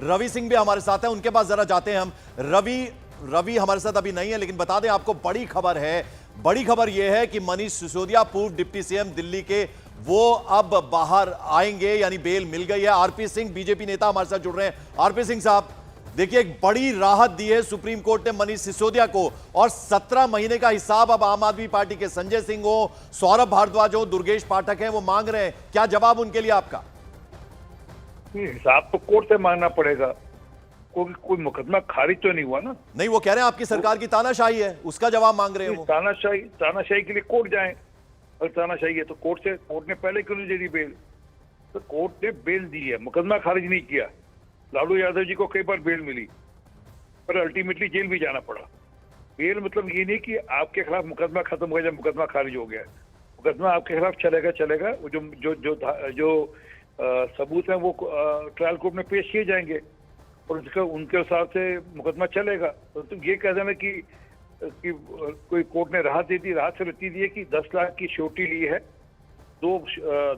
रवि सिंह भी हमारे साथ है, उनके पास जरा जाते हैं हम। रवि हमारे साथ अभी नहीं है, लेकिन बता दें आपको बड़ी खबर है। बड़ी खबर यह है कि मनीष सिसोदिया, पूर्व डिप्टी सीएम दिल्ली के, वो अब बाहर आएंगे, यानी बेल मिल गई है। आरपी सिंह बीजेपी नेता हमारे साथ जुड़ रहे हैं। आरपी सिंह साहब, देखिए एक बड़ी राहत दी है सुप्रीम कोर्ट ने मनीष सिसोदिया को, और 17 महीने का हिसाब अब आम आदमी पार्टी के संजय सिंह हो, सौरभ भारद्वाज हो, दुर्गेश पाठक है, वो मांग रहे हैं। क्या जवाब उनके लिए आपका? हिसाब तो कोर्ट से मांगना पड़ेगा, कोई मुकदमा खारिज तो नहीं हुआ ना। नहीं, वो कह रहे हैं आपकी सरकार की तानाशाही है, उसका जवाब मांग रहे हैं वो। तानाशाही के लिए कोर्ट जाएं, अगर तानाशाही है तो कोर्ट ने पहले क्यों नहीं दे दी बेल? तो कोर्ट ने बेल दी है, मुकदमा खारिज नहीं किया। लालू यादव जी को कई बार बेल मिली, पर अल्टीमेटली जेल भी जाना पड़ा। बेल मतलब ये नहीं कि आपके खिलाफ मुकदमा खत्म हो गया, मुकदमा खारिज हो गया। मुकदमा आपके खिलाफ चलेगा। जो जो जो जो सबूत है वो ट्रायल कोर्ट में पेश किए जाएंगे और उनके हिसाब से मुकदमा चलेगा। तो तुम ये कह देना कि कोई कोर्ट ने राहत दे दी, राहत से दी है कि 10 लाख की श्योरिटी ली है,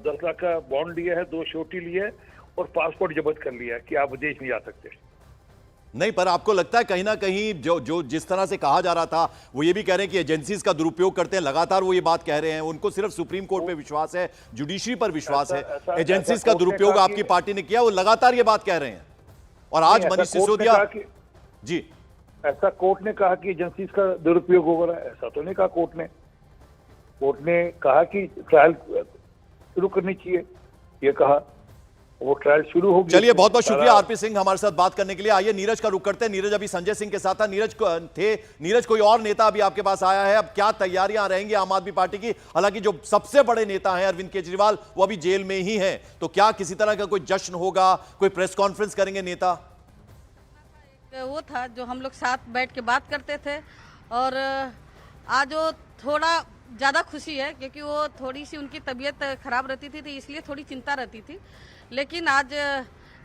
10 लाख का बॉन्ड लिया है, 2 श्योरिटी ली है और पासपोर्ट जब्त कर लिया है कि आप विदेश नहीं जा सकते। नहीं, पर आपको लगता है कहीं ना कहीं जो जिस तरह से कहा जा रहा था, वो ये भी कह रहे हैं कि एजेंसीज का दुरुपयोग करते हैं, लगातार वो ये बात कह रहे हैं। उनको सिर्फ सुप्रीम कोर्ट पे विश्वास है, जुडिशरी पर विश्वास है, एजेंसीज का दुरुपयोग आपकी पार्टी ने किया, वो लगातार ये बात कह रहे हैं। और आज मनीष सिसोदिया जी, ऐसा कोर्ट ने कहा कि एजेंसीज का दुरुपयोग हो रहा है, ऐसा तो नहीं कहा कोर्ट ने। कोर्ट ने कहा कि ट्रायल शुरू करनी चाहिए, ये कहा, वो ट्रायल शुरू हो गया। चलिए, बहुत बहुत शुक्रिया आरपी सिंह हमारे साथ बात करने के लिए। आइए नीरज का रुख करते हैं। नीरज अभी संजय सिंह के साथ था, नीरज कोई और नेता अभी आपके पास आया है? अब क्या तैयारियां रहेंगी आम आदमी पार्टी की? हालांकि जो सबसे बड़े नेता हैं अरविंद केजरीवाल, वो अभी जेल में ही हैं, तो क्या किसी तरह का कोई जश्न होगा, कोई प्रेस कॉन्फ्रेंस करेंगे नेता? वो था जो हम लोग साथ बैठ के बात करते थे, और आज वो थोड़ा ज़्यादा खुशी है क्योंकि वो थोड़ी सी उनकी तबीयत खराब रहती थी, तो इसलिए थोड़ी चिंता रहती थी। लेकिन आज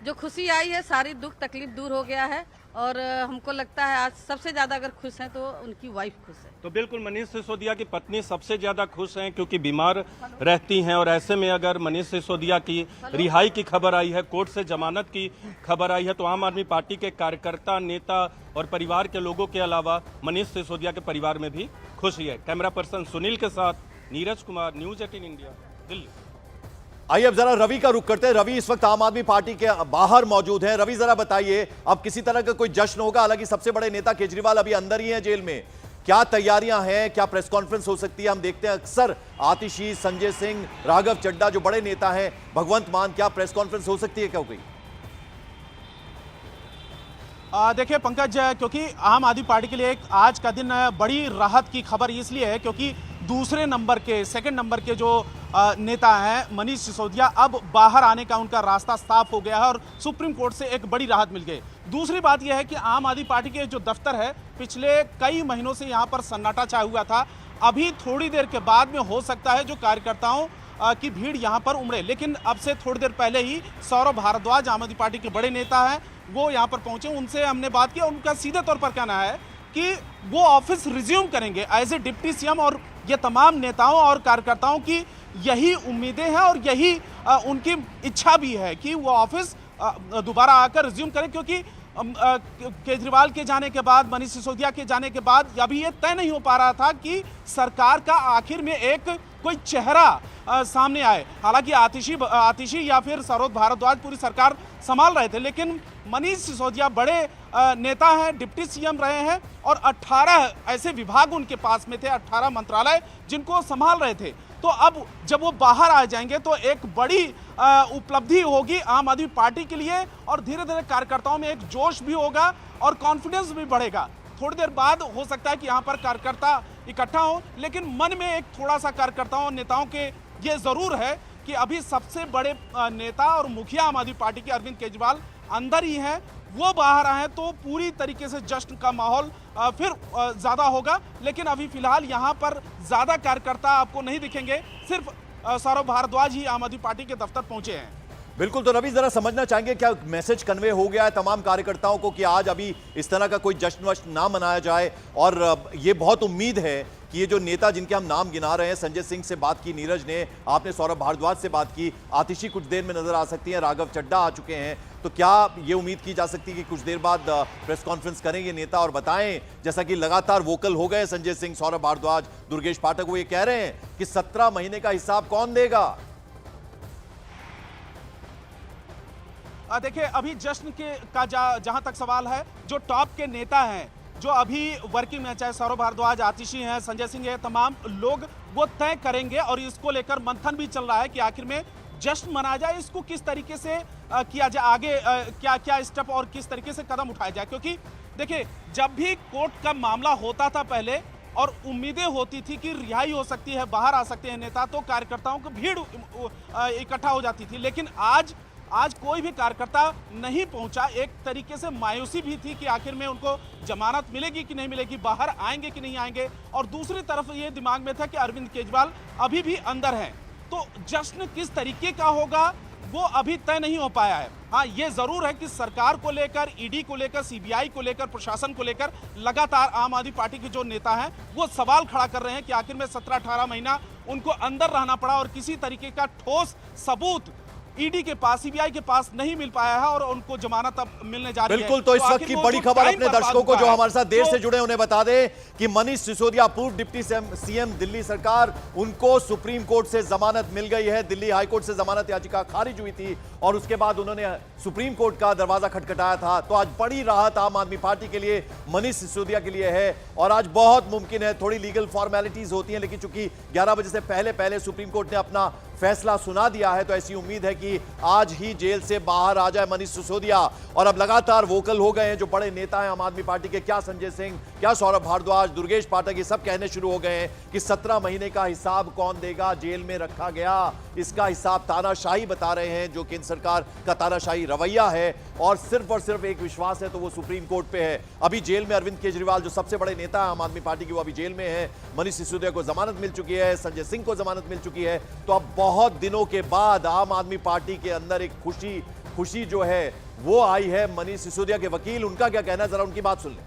जो खुशी आई है, सारी दुख तकलीफ दूर हो गया है, और हमको लगता है आज सबसे ज़्यादा अगर खुश हैं तो उनकी वाइफ खुश है। तो बिल्कुल मनीष सिसोदिया की पत्नी सबसे ज़्यादा खुश हैं क्योंकि बीमार रहती हैं, और ऐसे में अगर मनीष सिसोदिया की रिहाई की खबर आई है, कोर्ट से जमानत की खबर आई है, तो आम आदमी पार्टी के कार्यकर्ता, नेता और परिवार के लोगों के अलावा मनीष सिसोदिया के परिवार में भी खुशी है। कैमरा पर्सन सुनील के साथ नीरज कुमार, न्यूज़ 18 इंडिया, दिल्ली। आइए अब जरा रवि का रुख करते हैं। रवि इस वक्त आम आदमी पार्टी के बाहर मौजूद हैं। रवि, जरा बताइए, अब किसी तरह का कोई जश्न होगा? हालांकि सबसे बड़े नेता केजरीवाल अभी अंदर ही हैं जेल में, क्या तैयारियां हैं? क्या प्रेस कॉन्फ्रेंस हो सकती है? हम देखते हैं अक्सर आतिशी, संजय सिंह, राघव चड्ढा जो बड़े नेता हैं, भगवंत मान, क्या प्रेस कॉन्फ्रेंस हो सकती है क्या कोई? देखिए पंकज, क्योंकि आम आदमी पार्टी के लिए एक आज का दिन बड़ी राहत की खबर इसलिए है क्योंकि सेकंड नंबर के जो नेता हैं मनीष सिसोदिया, अब बाहर आने का उनका रास्ता साफ हो गया है और सुप्रीम कोर्ट से एक बड़ी राहत मिल गई। दूसरी बात यह है कि आम आदमी पार्टी के जो दफ्तर है, पिछले कई महीनों से यहाँ पर सन्नाटा छाया हुआ था। अभी थोड़ी देर के बाद में हो सकता है जो कार्यकर्ताओं की भीड़ यहाँ पर उमड़े, लेकिन अब से थोड़ी देर पहले ही सौरभ भारद्वाज, आम आदमी पार्टी के बड़े नेता हैं, वो यहाँ पर पहुंचे। उनसे हमने बात की, उनका सीधे तौर पर कहना है कि वो ऑफिस रिज्यूम करेंगे एज ए डिप्टी सीएम, और ये तमाम नेताओं और कार्यकर्ताओं की यही उम्मीदें हैं और यही उनकी इच्छा भी है कि वो ऑफिस दोबारा आकर रिज्यूम करें, क्योंकि केजरीवाल के जाने के बाद, मनीष सिसोदिया के जाने के बाद अभी ये तय नहीं हो पा रहा था कि सरकार का आखिर में एक कोई चेहरा सामने आए। हालांकि आतिशी या फिर सौरभ भारद्वाज पूरी सरकार संभाल रहे थे, लेकिन मनीष सिसोदिया बड़े नेता हैं, डिप्टी सीएम रहे हैं, और 18 ऐसे विभाग उनके पास में थे, 18 मंत्रालय जिनको संभाल रहे थे। तो अब जब वो बाहर आ जाएंगे तो एक बड़ी उपलब्धि होगी आम आदमी पार्टी के लिए, और धीरे धीरे कार्यकर्ताओं में एक जोश भी होगा और कॉन्फिडेंस भी बढ़ेगा। थोड़ी देर बाद हो सकता है कि यहाँ पर कार्यकर्ता इकट्ठा हो, लेकिन मन में एक थोड़ा सा कार्यकर्ताओं और नेताओं के ये जरूर है कि अभी सबसे बड़े नेता और मुखिया आम आदमी पार्टी के अरविंद केजरीवाल अंदर ही हैं, वो बाहर आए तो पूरी तरीके से जश्न का माहौल फिर ज़्यादा होगा। लेकिन अभी फिलहाल यहाँ पर ज़्यादा कार्यकर्ता आपको नहीं दिखेंगे, सिर्फ सौरभ भारद्वाज ही आम आदमी पार्टी के दफ्तर पहुंचे हैं। बिल्कुल, तो रवि जरा समझना चाहेंगे क्या मैसेज कन्वे हो गया है तमाम कार्यकर्ताओं को कि आज अभी इस तरह का कोई जश्न वश्न ना मनाया जाए? और ये बहुत उम्मीद है कि ये जो नेता जिनके हम नाम गिना रहे हैं, संजय सिंह से बात की नीरज ने, आपने सौरभ भारद्वाज से बात की, आतिशी कुछ देर में नजर आ सकती हैं, राघव चड्ढा आ चुके हैं, तो तो क्या ये उम्मीद की जा सकती है कि कुछ देर बाद प्रेस कॉन्फ्रेंस करेंगे नेता और बताएं, जैसा कि लगातार वोकल हो गए संजय सिंह, सौरभ भारद्वाज, दुर्गेश पाठक, वो ये कह रहे हैं कि 17 महीने का हिसाब कौन देगा? देखिए, अभी जश्न के का जहां तक सवाल है, जो टॉप के नेता हैं, जो अभी वर्किंग में, चाहे सौरभ भारद्वाज, आतिशी हैं, संजय सिंह है, तमाम लोग वो तय करेंगे और इसको लेकर मंथन भी चल रहा है कि आखिर में जश्न मनाया जाए, इसको किस तरीके से किया जाए, आगे क्या क्या स्टेप और किस तरीके से कदम उठाया जाए। क्योंकि देखिए, जब भी कोर्ट का मामला होता था पहले और उम्मीदें होती थी कि रिहाई हो सकती है, बाहर आ सकते हैं नेता, तो कार्यकर्ताओं की भीड़ इकट्ठा हो जाती थी। लेकिन आज कोई भी कार्यकर्ता नहीं पहुंचा। एक तरीके से मायूसी भी थी कि आखिर में उनको जमानत मिलेगी कि नहीं मिलेगी, बाहर आएंगे कि नहीं आएंगे। और दूसरी तरफ ये दिमाग में था कि अरविंद केजरीवाल अभी भी अंदर हैं, तो जश्न किस तरीके का होगा वो अभी तय नहीं हो पाया है। हाँ, ये जरूर है कि सरकार को लेकर, ईडी को लेकर, सीबीआई को लेकर, प्रशासन को लेकर लगातार आम आदमी पार्टी के जो नेता हैं वो सवाल खड़ा कर रहे हैं कि आखिर में 17-18 महीना उनको अंदर रहना पड़ा और किसी तरीके का ठोस सबूत ईडी के पास, सीबीआई के पास नहीं मिल पाया है और उनको जमानत अब मिलने जा रही है। बिल्कुल, तो इस वक्त की बड़ी खबर अपने दर्शकों को जो हमारे साथ देर से जुड़े उन्हें बता दें कि मनीष सिसोदिया, पूर्व डिप्टी सीएम दिल्ली सरकार, उनको सुप्रीम कोर्ट से जमानत मिल गई है। दिल्ली हाईकोर्ट से जमानत याचिका खारिज हुई थी और उसके बाद उन्होंने सुप्रीम कोर्ट का दरवाजा खटखटाया था। तो आज बड़ी राहत आम आदमी पार्टी के लिए, मनीष सिसोदिया के लिए है। और आज बहुत मुमकिन है, थोड़ी लीगल फॉर्मेलिटीज होती हैं, लेकिन चूंकि 11 बजे से पहले सुप्रीम कोर्ट ने अपना फैसला सुना दिया है, तो ऐसी उम्मीद है कि आज ही जेल से बाहर आ जाए मनीष सिसोदिया। और अब लगातार वोकल हो गए हैं जो बड़े नेता हैं आम आदमी पार्टी के, क्या संजय सिंह, क्या सौरभ भारद्वाज, दुर्गेश पाठक, ये सब कहने शुरू हो गए हैं कि 17 महीने का हिसाब कौन देगा, जेल में रखा गया, इसका हिसाब तानाशाही बता रहे हैं, जो केंद्र सरकार का तानाशाही रवैया है। और सिर्फ एक विश्वास है, तो वो सुप्रीम कोर्ट पे है। अभी जेल में अरविंद केजरीवाल, जो सबसे बड़े नेता है आम आदमी पार्टी के, वो अभी जेल में है। मनीष सिसोदिया को जमानत मिल चुकी है, संजय सिंह को जमानत मिल चुकी है। तो अब बहुत दिनों के बाद आम आदमी पार्टी के अंदर एक खुशी जो है वो आई है। मनीष सिसोदिया के वकील, उनका क्या कहना है, जरा उनकी बात सुन लें।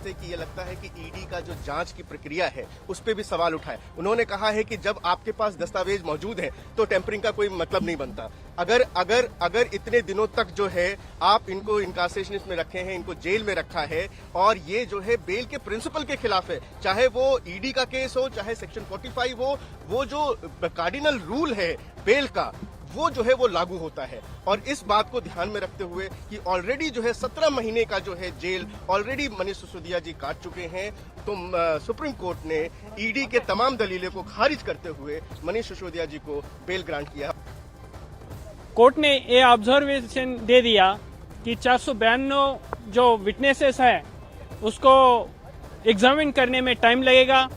कि ये लगता है कि ईडी का जो जांच की प्रक्रिया है उस पे भी सवाल उठाए। उन्होंने कहा है कि जब आपके पास दस्तावेज मौजूद हैं तो टेम्परिंग का कोई मतलब नहीं बनता। अगर इतने दिनों तक जो है आप इनको इनकार्सेशन में रखे हैं, इनको जेल में रखा है और ये जो है बेल के प्रिंसिपल के खिलाफ है, चाहे वो ईडी का केस हो, चाहे सेक्शन 45 हो, वो जो कार्डिनल रूल है बेल का, वो जो है वो लागू होता है। और इस बात को ध्यान में रखते हुए कि ऑलरेडी जो है 17 महीने का जो है जेल ऑलरेडी मनीष सिसोदिया जी काट चुके हैं, तो सुप्रीम कोर्ट ने ईडी के तमाम दलीलें को खारिज करते हुए मनीष सिसोदिया जी को बेल ग्रांट किया। कोर्ट ने ये ऑब्जर्वेशन दे दिया कि 492 जो विटनेसेस है उसको एग्जामिन करने में टाइम लगेगा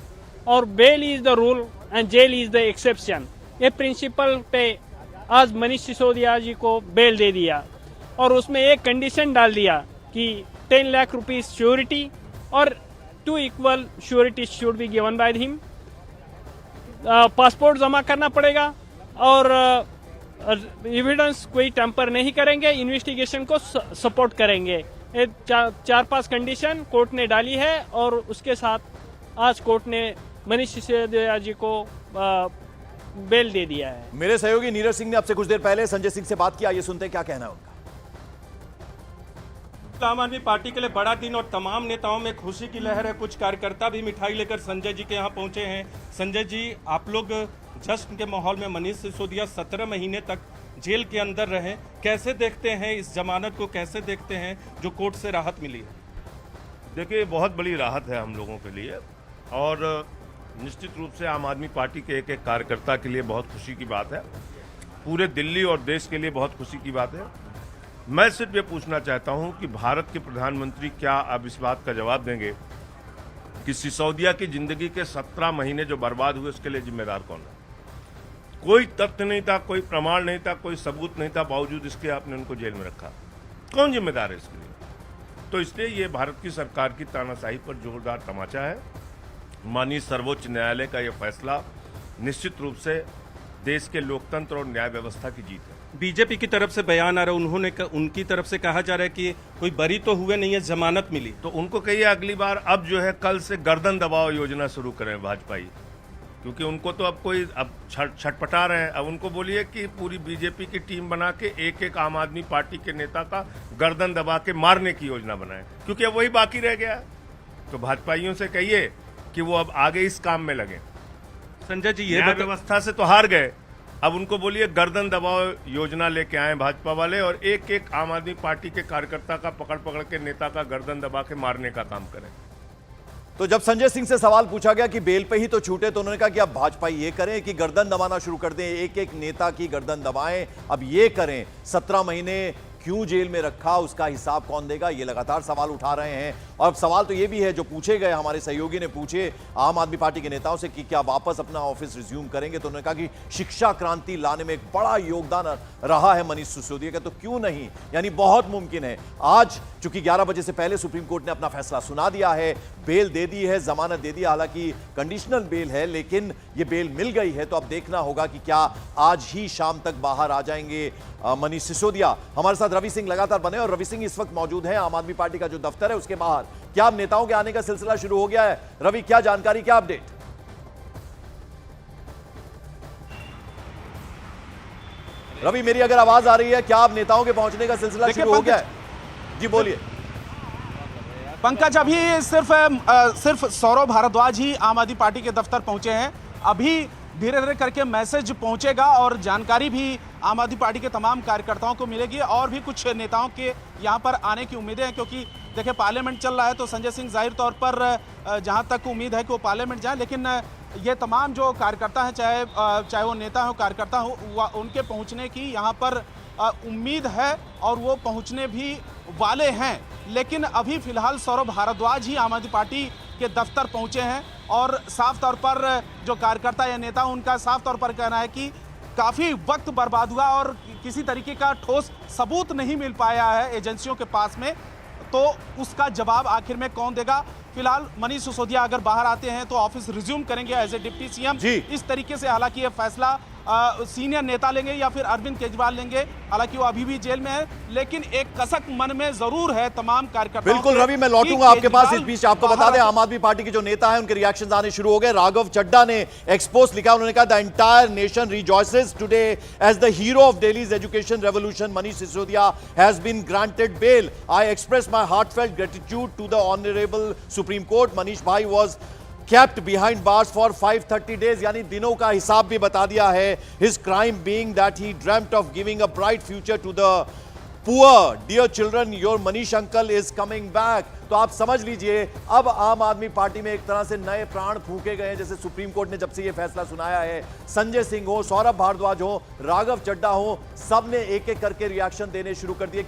और bail is the rule and jail is the exception. ये प्रिंसिपल पे आज मनीष सिसोदिया जी को बेल दे दिया और उसमें एक कंडीशन डाल दिया कि 10 लाख रुपीज श्योरिटी और 2 equal surety should be given by him. Passport जमा करना पड़ेगा और एविडेंस कोई टेम्पर नहीं करेंगे, इन्वेस्टिगेशन को सपोर्ट करेंगे। ये 4-5 कंडीशन कोर्ट ने डाली है और उसके साथ आज कोर्ट ने मनीष सिसोदिया जी को बेल दे दिया है। मेरे सहयोगी नीरज सिंह ने आपसे कुछ देर पहले संजय सिंह से बात किया, ये सुनते हैं क्या कहना है उनका। आम आदमी पार्टी के लिए बड़ा दिन और तमाम नेताओं में खुशी की लहर है। कुछ कार्यकर्ता भी मिठाई लेकर संजय जी के यहाँ पहुंचे हैं। संजय जी, आप लोग जश्न के माहौल में, मनीष सिसोदिया 17 महीने तक जेल के अंदर रहे, कैसे देखते हैं इस जमानत को, कैसे देखते हैं जो कोर्ट से राहत मिली है? देखिए, बहुत बड़ी राहत है हम लोगों के लिए और निश्चित रूप से आम आदमी पार्टी के एक कार्यकर्ता के लिए बहुत खुशी की बात है। पूरे दिल्ली और देश के लिए बहुत खुशी की बात है। मैं सिर्फ ये पूछना चाहता हूं कि भारत के प्रधानमंत्री क्या अब इस बात का जवाब देंगे कि सिसोदिया की जिंदगी के 17 महीने जो बर्बाद हुए उसके लिए जिम्मेदार कौन है? कोई तथ्य नहीं था, कोई प्रमाण नहीं था, कोई सबूत नहीं था, बावजूद इसके आपने उनको जेल में रखा। कौन जिम्मेदार है इसके लिए? तो इसलिए ये भारत की सरकार की तानाशाही पर जोरदार तमाचा है। माननीय सर्वोच्च न्यायालय का यह फैसला निश्चित रूप से देश के लोकतंत्र और न्याय व्यवस्था की जीत है। बीजेपी की तरफ से बयान आ रहा है, उनकी तरफ से कहा जा रहा है कि कोई बरी तो हुए नहीं है, जमानत मिली। तो उनको कहिए अगली बार अब जो है कल से गर्दन दबाओ योजना शुरू करें भाजपाई। क्योंकि उनको तो अब कोई अब छटपटा रहे हैं। अब उनको बोलिए कि पूरी बीजेपी की टीम बना के एक एक आम आदमी पार्टी के नेता का गर्दन दबा के मारने की योजना बनाए, क्योंकि अब वही बाकी रह गया। तो भाजपाइयों से कहिए कि वो अब आगे इस काम में लगे। संजय जी ये न्याय व्यवस्था से तो हार गए, अब उनको बोलिए गर्दन दबाओ योजना लेके आए भाजपा वाले, और एक एक आम आदमी पार्टी के कार्यकर्ता का पकड़ पकड़ के नेता का गर्दन दबा के मारने का काम करें। तो जब संजय सिंह से सवाल पूछा गया कि बेल पे ही तो छूटे, तो उन्होंने कहा कि अब भाजपा ये करें कि गर्दन दबाना शुरू कर दें, एक एक नेता की गर्दन दबाएं, अब ये करें। 17 महीने क्यों जेल में रखा, उसका हिसाब कौन देगा, ये लगातार सवाल उठा रहे हैं। और अब सवाल तो ये भी है जो पूछे गए, हमारे सहयोगी ने पूछे आम आदमी पार्टी के नेताओं से कि क्या वापस अपना ऑफिस रिज्यूम करेंगे, तो उन्होंने कहा कि शिक्षा क्रांति लाने में एक बड़ा योगदान रहा है मनीष सिसोदिया का, तो क्यों नहीं, यानी बहुत मुमकिन है। आज चूंकि 11 बजे से पहले सुप्रीम कोर्ट ने अपना फैसला सुना दिया है, बेल दे दी है, जमानत दे दी, हालांकि कंडीशनल बेल है, लेकिन ये बेल मिल गई है। तो अब देखना होगा कि क्या आज ही शाम तक बाहर आ जाएंगे मनीष सिसोदिया। हमारे साथ रवि सिंह लगातार बने, और रवि सिंह इस वक्त मौजूद हैं आम आदमी पार्टी का जो दफ्तर है उसके बाहर। क्या अब नेताओं के आने का सिलसिला शुरू हो गया है? रवि, क्या जानकारी, क्या अपडेट? रवि, मेरी अगर आवाज आ रही है, क्या अब नेताओं के पहुंचने का सिलसिला शुरू हो गया है? जी बोलिए। पंकज, अभी सिर्फ सौरभ भारद्वाज ही आम आदमी पार्टी के दफ्तर पहुंचे हैं। अभी धीरे धीरे करके मैसेज पहुंचेगा और जानकारी भी आम आदमी पार्टी के तमाम कार्यकर्ताओं को मिलेगी, और भी कुछ नेताओं के यहां पर आने की उम्मीदें हैं, क्योंकि देखिए पार्लियामेंट चल रहा है। तो संजय सिंह जाहिर तौर पर जहां तक उम्मीद है कि वो पार्लियामेंट जाए, लेकिन ये तमाम जो कार्यकर्ता हैं, चाहे वो नेता हो कार्यकर्ता हो, उनके पहुंचने की यहाँ पर उम्मीद है और वो पहुंचने भी वाले हैं। लेकिन अभी फिलहाल सौरभ भारद्वाज ही आम आदमी पार्टी के दफ्तर पहुंचे हैं, और साफ तौर पर जो कार्यकर्ता या नेता उनका साफ तौर पर कहना है कि काफ़ी वक्त बर्बाद हुआ और किसी तरीके का ठोस सबूत नहीं मिल पाया है एजेंसियों के पास में, तो उसका जवाब आखिर में कौन देगा। फिलहाल मनीष सिसोदिया अगर बाहर आते हैं तो ऑफिस रिज्यूम करेंगे एज ए डिप्टी सीएम, इस तरीके से। हालांकि ये फैसला सीनियर नेता लेंगे या फिर अरविंद केजरीवाल लेंगे, हालांकि वो अभी भी जेल में है, लेकिन एक कसक मन में जरूर है तमाम कार्यकर्ताओं। बिल्कुल रवि, मैं लौटूंगा आपके पास। इस बीच आपको बता दें, आम आदमी पार्टी के जो नेता हैं उनके रिएक्शंस आने शुरू हो गए। राघव चड्डा ने एक्सपोस्ट लिखा, उन्होंने कहा the entire nation rejoices today as the hero of Delhi's education revolution Manish Sisodia has been granted bail. I express my heartfelt gratitude to the honourable Supreme Court. Manish भाई was kept behind bars for 530 days, यानी दिनों का हिसाब भी बता दिया है। His crime being that he dreamt of giving a bright future to the poor. Dear children, your Manish uncle is coming back. तो आप समझ लीजिए, अब आम आदमी पार्टी में एक तरह से नए प्राण फूके गए हैं, जैसे सुप्रीम कोर्ट ने जब से ये फैसला सुनाया है। संजय सिंह हो, सौरभ भारद्वाज हो, राघव चड्डा हो, सब ने एक एक करके रिएक्शन देने शुरू कर दिए।